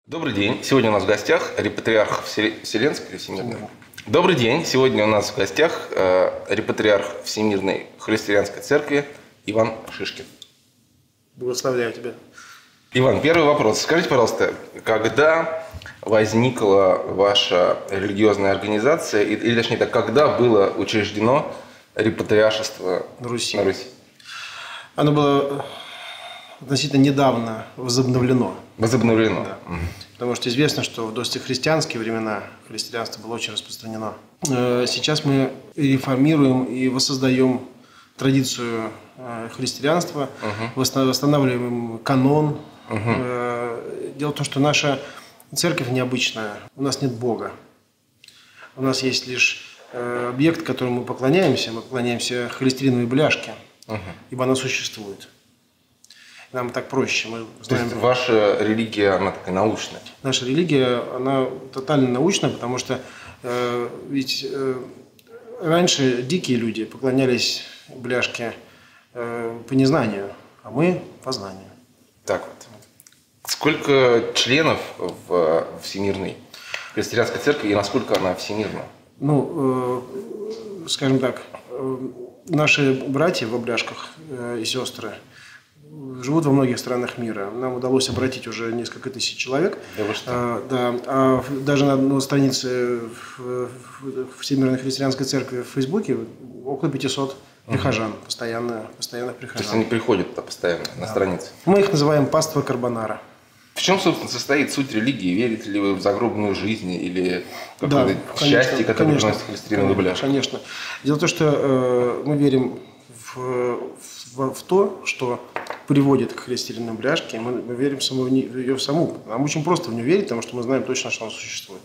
Добрый день. Сегодня у нас в гостях репатриарх Вселенской или Всемирной? Добрый день. Сегодня у нас в гостях репатриарх Всемирной Христианской Церкви Иван Шишкин. Благословляю тебя. Иван, первый вопрос. Скажите, пожалуйста, когда возникла ваша религиозная организация, или точнее так, когда было учреждено репатриаршество На Руси. на Руси? Оно было относительно недавно возобновлено. Возобновлено. Да. Потому что известно, что в достохристианские времена христианство было очень распространено. Сейчас мы реформируем и воссоздаем традицию христианства, восстанавливаем канон. Дело в том, что наша церковь необычная. У нас нет Бога. У нас есть лишь объект, которому мы поклоняемся. Мы поклоняемся холестериновой бляшке, ибо она существует. Нам так проще. Мы знаем... То есть ваша религия, она такая научная? Наша религия, она тотально научная, потому что раньше дикие люди поклонялись бляшке по незнанию, а мы по знанию. Так вот. Сколько членов в Всемирной Христианской Церкви и насколько она всемирна? Ну, скажем так, наши братья в обляшках и сестры живут во многих странах мира. Нам удалось обратить уже несколько тысяч человек. Да вы что? А даже на странице Всемирной Христианской Церкви в Фейсбуке около 500 прихожан, постоянных прихожан. То есть они приходят туда постоянно на странице? Мы их называем паства Карбонара. В чем, собственно, состоит суть религии? Верите ли вы в загробную жизнь или какое-то счастье, которое приносит холестериновая бляшка? Конечно. Дело в том, что мы верим в то, что приводит к холестериновой бляшке, мы верим в ее саму. Нам очень просто в нее верить, потому что мы знаем точно, что она существует.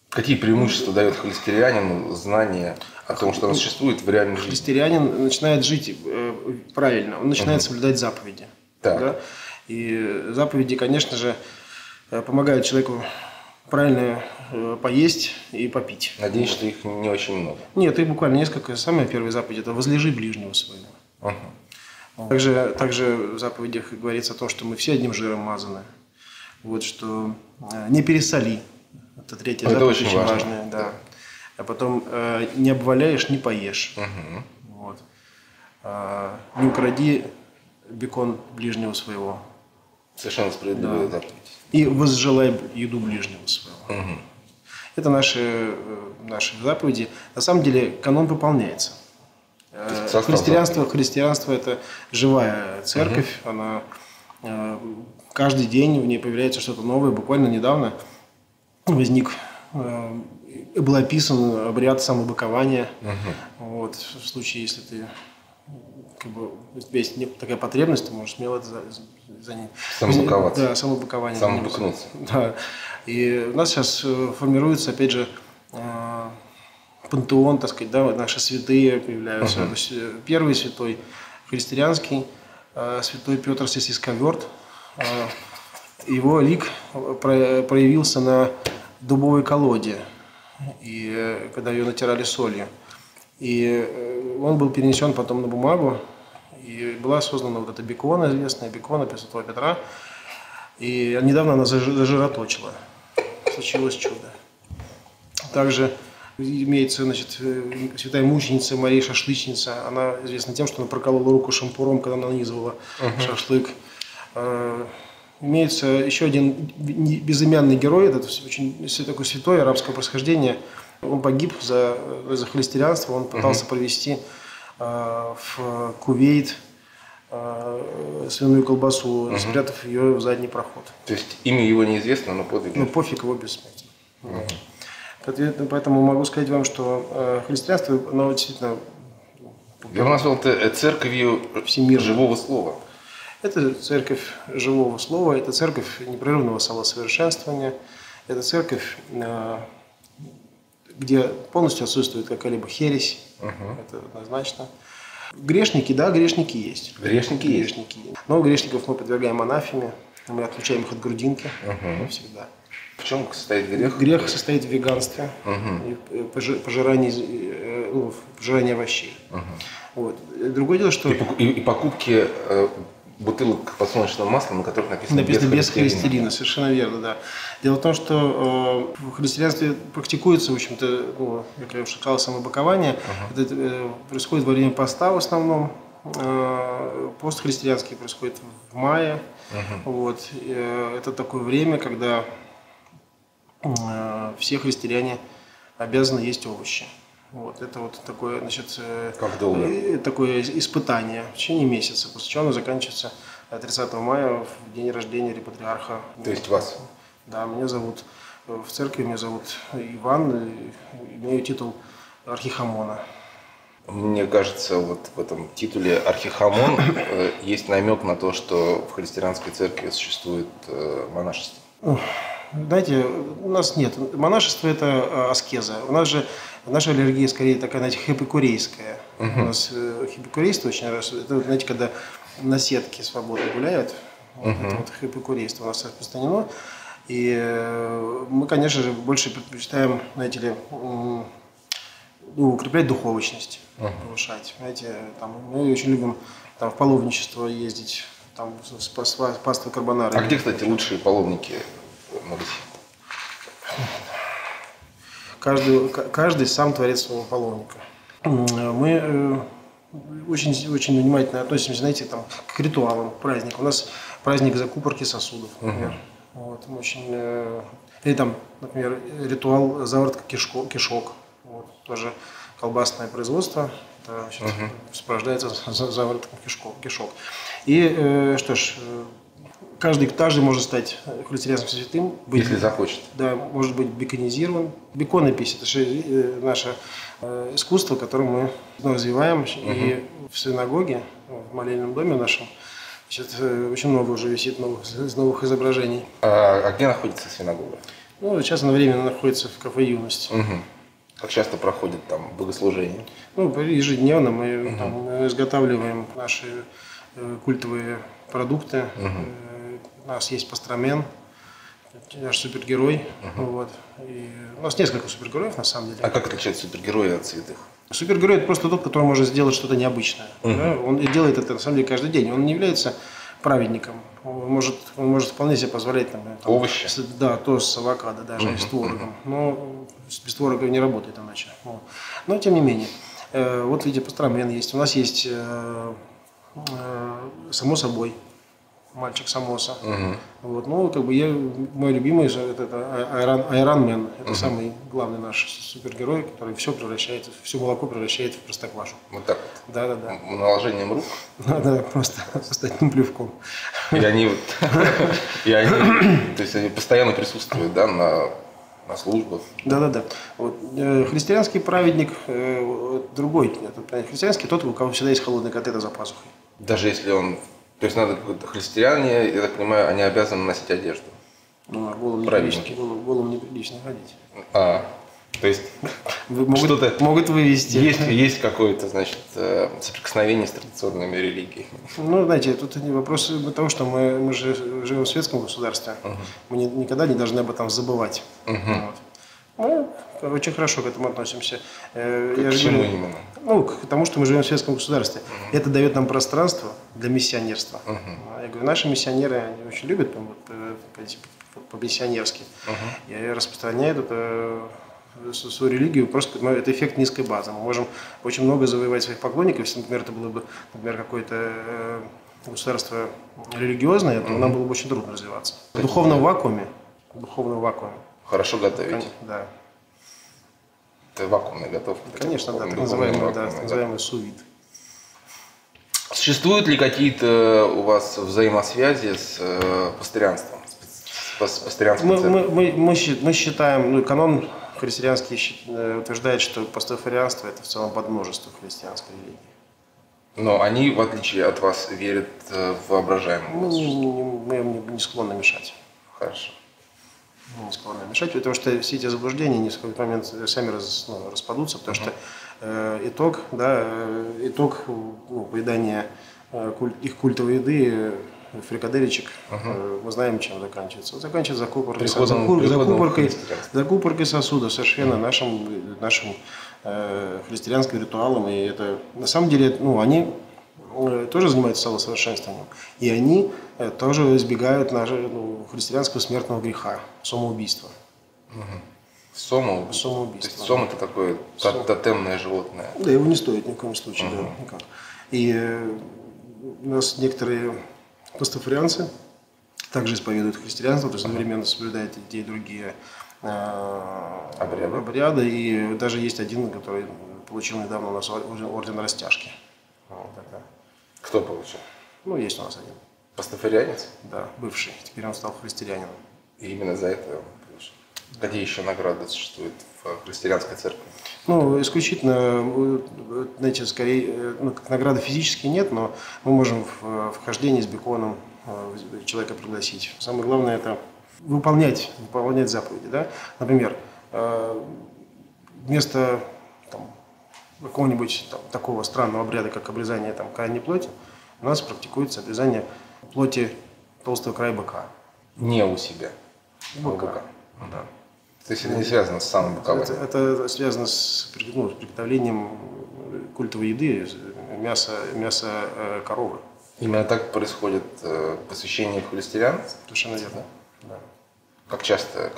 Какие преимущества дает холестерианину знание о том, что она существует в реальной жизни? Холестерианин начинает жить правильно, он начинает соблюдать заповеди. Так. Да? И заповеди, конечно же, помогают человеку правильно поесть и попить. Надеюсь, что их не очень много. Нет, их буквально несколько. Самая первая заповедь – это «возлежи ближнего своего». Также в заповедях говорится о том, что мы все одним жиром мазаны. Вот, что не пересоли. Это третья заповедь, очень важная. Да. А потом не обваляешь, не поешь. Вот. Не укради бекон ближнего своего. Совершенно справедливая заповедь. И возжелай еду ближнего своего. Это наши заповеди. На самом деле канон выполняется. Христианство – это живая церковь. Она каждый день в ней появляется что-то новое. Буквально недавно был описан обряд самобыкования. Вот, в случае, если у тебя есть такая потребность, ты можешь смело за ней. Самобыковаться. Да, самобыкование. Самобыкнуться. Да. И у нас сейчас формируется, опять же, пантеон, так сказать, да, наши святые появляются. То есть, первый святой христианский, святой Петр Сесисковерт, его лик проявился на дубовой колоде, и когда ее натирали солью. И он был перенесен потом на бумагу, и была создана вот эта бекона, известная бекона Святого Петра. И недавно она зажироточила. Случилось чудо. Также имеется, значит, святая мученица Мария Шашлычница. Она известна тем, что она проколола руку шампуром, когда она нанизывала шашлык. Имеется еще один безымянный герой, это очень такой святой арабского происхождения. Он погиб за холестерианство, он пытался провести в Кувейт свиную колбасу, спрятав ее в задний проход. То есть имя его неизвестно, но подвиг. Ну, пофиг, его бессмертен. Поэтому могу сказать вам, что христианство, оно действительно... Я бы назвал это церковью живого слова. Это церковь живого слова, это церковь непрерывного самосовершенствования, это церковь, где полностью отсутствует какая-либо ересь, это однозначно. Грешники, да, грешники есть. Грешники есть. Но грешников мы подвергаем анафеме, мы отключаем их от грудинки всегда. В чем состоит грех? Грех состоит в веганстве, и пожирании овощей. Вот. Другое дело, что... И покупки бутылок подсолнечного масла, на которых написано без холестерина, совершенно верно, да. Дело в том, что в христианстве практикуется, в общем-то, ну, как я уже сказал, самобакование. Это происходит во время поста в основном. Пост христианский происходит в мае. Вот. Это такое время, когда все христиане обязаны есть овощи. Вот. Это вот такое, значит, как долго? Такое испытание в течение месяца, после чего оно заканчивается 30 мая, в день рождения репатриарха. То есть вас? Да, меня зовут, в церкви меня зовут Иван, и имею титул архихамона. Мне кажется, вот в этом титуле архихамон есть намек на то, что в христианской церкви существует монашество. Знаете, у нас нет. Монашество – это аскеза. У нас же наша аллергия скорее такая, знаете, хипикурейская. У нас хипикурейство очень раз. Это, знаете, когда на сетке свободно гуляют. Это вот хипикурейство у нас распространено. И мы, конечно же, больше предпочитаем, знаете ли, укреплять духовочность, повышать. Знаете, там, мы очень любим там, в паломничество ездить, там, с паствой карбонары. А где, кстати, лучшие паломники на Руси? Каждый сам творец своего паломника. Мы очень внимательно относимся, знаете, там, к ритуалам, к праздникам. У нас праздник закупорки сосудов, например. Вот, мы очень, или там, например, ритуал заворотка кишок. Вот, тоже колбасное производство. Это, сопровождается заворотком кишок. И что ж, каждый может стать христианским святым. Если захочет. Да, может быть беконизирован. Беконопись – это же наше искусство, которое мы развиваем. И в синагоге, в молельном доме нашем, значит, очень много уже висит новых изображений. А где находится синагога? Ну, сейчас она временно находится в кафе «Юность». Как часто проходит там богослужение? Ну, ежедневно мы там изготавливаем наши культовые продукты. У нас есть постромен, наш супергерой. Вот. И у нас несколько супергероев на самом деле. А как отличается супергерой от святых? Супергерой – это просто тот, который может сделать что-то необычное. Да? Он делает это на самом деле каждый день. Он не является праведником. Он может вполне себе позволять там, овощи. Да, тост с авокадо, даже с творогом. Но без творога не работает иначе. Вот. Но тем не менее. Вот видите, постромен есть. У нас есть само собой. Мальчик Самоса. Вот. Ну, как бы мой любимый это Айрон Мэн. Это самый главный наш супергерой, который все молоко превращает в простоквашу. Вот так вот? Да. Наложением рук? Надо просто с одним плевком. И они то есть они постоянно присутствуют, да, на службах? Да. Вот. Христианский праведник другой. Христианский тот, у кого всегда есть холодные котлеты за пазухой. Даже если он... То есть надо христиане, я так понимаю, они обязаны носить одежду. Ну, а голым неприлично ходить. То есть могут вывести. Есть какое-то, значит, соприкосновение с традиционными религиями. Ну, знаете, тут вопрос того, что мы же живем в светском государстве. Мы никогда не должны об этом забывать. Вот. Мы очень хорошо к этому относимся. К чему именно? Ну, к тому, что мы живем в светском государстве. Это дает нам пространство для миссионерства. Я говорю, наши миссионеры они очень любят по-миссионерски. И распространяют свою религию, просто это эффект низкой базы. Мы можем очень много завоевать своих поклонников. Если, например, это было бы, какое-то государство религиозное, то нам было бы очень трудно развиваться. В духовном вакууме. Хорошо готовить. Да. Это вакуумная готовка. Конечно, да, так называемый сувид. Существуют ли какие-то у вас взаимосвязи с пастырянством? С пастырянской церковью? Мы считаем, канон христианский утверждает, что пастафарианство – это в целом подмножество христианской религии. Но они, в отличие от вас, верят в воображаемое? Мы не склонны мешать. Хорошо. Не склонны мешать, потому что все эти заблуждения в какой-то момент сами распадутся, потому что итог поедания их культовой еды, фрикаделечек, мы знаем, чем заканчивается. Заканчивается закупоркой сосуда совершенно нашим христианским ритуалом. И это на самом деле, они тоже занимаются самосовершенствованием. И они тоже избегают христианского смертного греха, самоубийства. Самоубийство. То есть сом – это такое тотемное животное. Да, его не стоит ни в коем случае. Да, никак. И у нас некоторые пастафарианцы также исповедуют христианство, то есть одновременно соблюдают и те, и другие обряды. И даже есть один, который получил недавно у нас орден растяжки. Вот это. Кто получил? Ну, есть у нас один. Пастафарианец? Да, бывший. Теперь он стал христианином. И именно за это он получил. Какие еще награды существуют в христианской церкви? Ну, исключительно, знаете, скорее, как награды физические нет, но мы можем в хождении с беконом человека пригласить. Самое главное – это выполнять заповеди. Да? Например, вместо какого-нибудь такого странного обряда, как обрезание крайней плоти, у нас практикуется обрезание плоти толстого края быка. Не у себя. У быка. Да. То есть это не связано с самым быкованием? Это связано с приготовлением культовой еды, мяса коровы. Именно так происходит посвящение христиан? Совершенно верно. Да. Как часто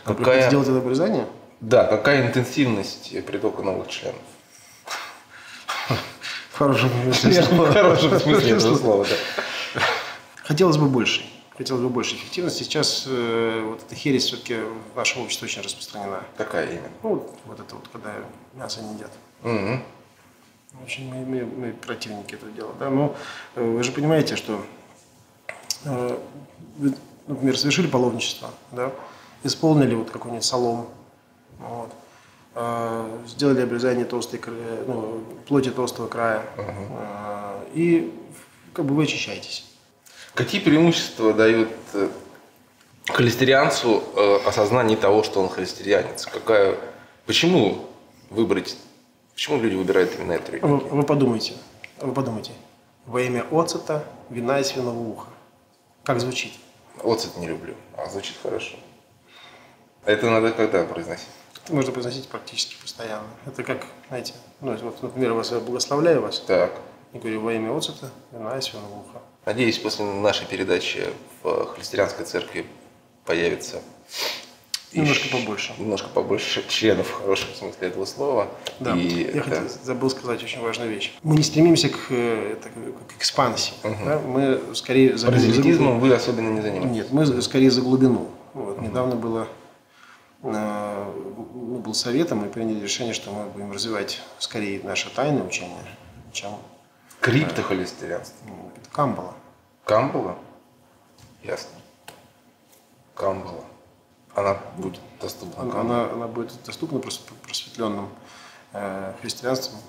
какая... Сделать это обрезание? Да, какая интенсивность притока новых членов? В хорошем смысле этого слова, да. Хотелось бы больше эффективности. Сейчас вот эта хересь все-таки в нашем обществе очень распространена. Какая именно? Ну, вот это вот, когда мясо не едят. Очень мы противники этого дела. Да? Но вы же понимаете, что вы, например, совершили паломничество, да? Исполнили вот какой-нибудь солом, вот, сделали обрезание плоти толстого края, и вы очищаетесь. Какие преимущества дает холестерианцу осознание того, что он холестерианец? Почему люди выбирают именно эту религию? Вы подумайте. Во имя оцета, вина и свиного уха. Как звучит? Оцет не люблю, а звучит хорошо. Это надо когда произносить? Это можно произносить практически постоянно. Это как, знаете, вот, например, я благословляю вас. Так. Я говорю, во имя оцета, вина и свиного уха. Надеюсь, после нашей передачи в христианской церкви появится немножко побольше. Немножко побольше членов, в хорошем смысле этого слова. Да. Я забыл сказать очень важную вещь. Мы не стремимся к экспансии. Да? Мы скорее Прозелитизмом вы особенно не занимаетесь? Нет, мы скорее за глубину. Вот. Недавно был совет, и мы приняли решение, что мы будем развивать скорее наше тайное учение, чем криптохолестерианство. Это Камбала. Камбала? Ясно. Камбала. Она будет доступна? Она будет доступна просветленным христианством.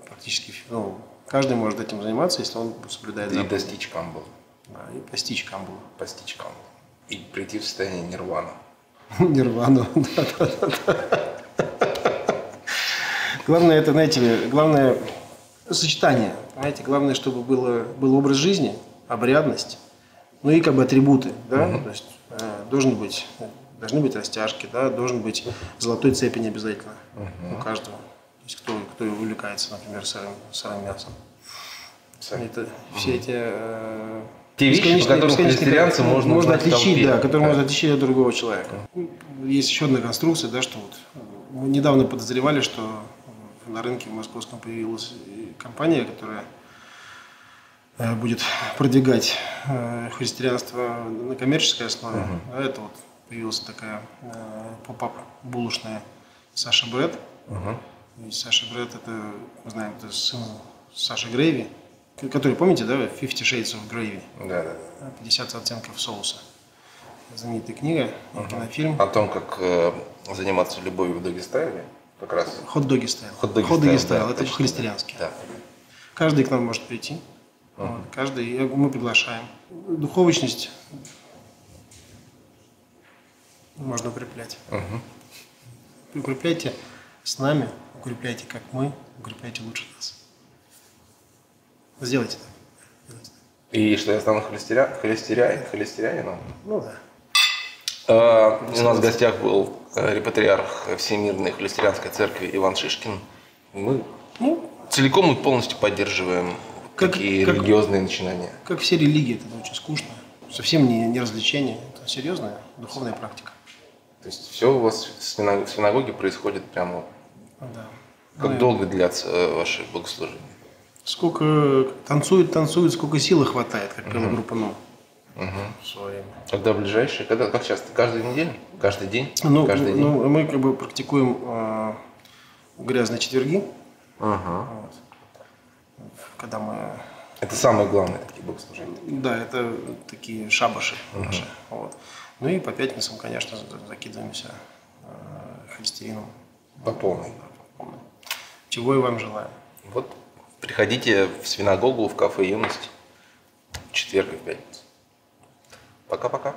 Практически каждый может этим заниматься, если он соблюдает заповеди. И достичь Камбалы. Да, и постичь Камбалу. Постичь Камбалу. И прийти в состояние нирвана. Нирвану, да. Главное, это, знаете, главное сочетание. Знаете, главное, чтобы был образ жизни, обрядность, ну и атрибуты, да. То есть должны быть растяжки, да, должен быть золотой цепень обязательно у каждого. То есть кто увлекается, например, сырым мясом. Это все эти те вещи, по которым христианцам можно отличить, да, которые можно отличить от другого человека. Есть еще одна конструкция, да, что вот мы недавно подозревали, что на рынке в московском появилась компания, которая будет продвигать христианство на коммерческой основе. А это вот появилась такая поп-ап булочная Саша Брэд. И Саша Брэд, это, мы знаем, это сын Саши Грейви, который, помните, да, 50 Shades of Gravy? Да. 50 оттенков соуса. Знаменитая книга, кинофильм. О том, как заниматься любовью в доги-стайле, как раз. Хот-доги стайл. Хот-доги стайл, это по-христиански. Да. Каждый к нам может прийти. Каждый, мы приглашаем. Духовочность можно укреплять. Укрепляйте с нами, укрепляйте как мы, укрепляйте лучше нас. Сделайте так. И что я стану холестерянином? Ну да. У нас в гостях был репатриарх Всемирной холестерианской церкви Иван Шишкин. Мы Ну, Целиком и полностью поддерживаем такие религиозные начинания. как все религии, это очень скучно. Совсем не развлечение, это серьезная духовная практика. То есть все у вас в синагоге происходит прямо. Да. Как долго длятся ваши богослужения? Сколько танцуют, сколько силы хватает, как пела группа «Ну». В свое время. Когда ближайшие? Как часто? Каждую неделю? Каждый день? Ну, Каждый день? мы как бы практикуем грязные четверги. Ага. Вот. Когда мы... Это самые главные такие богослужения. Да, это такие шабаши наши. Вот. Ну и по пятницам, конечно, закидываемся холестерином. По полной. Чего и вам желаю. Вот приходите в синагогу, в кафе «Юность» в четверг и в пятницу. Пока-пока.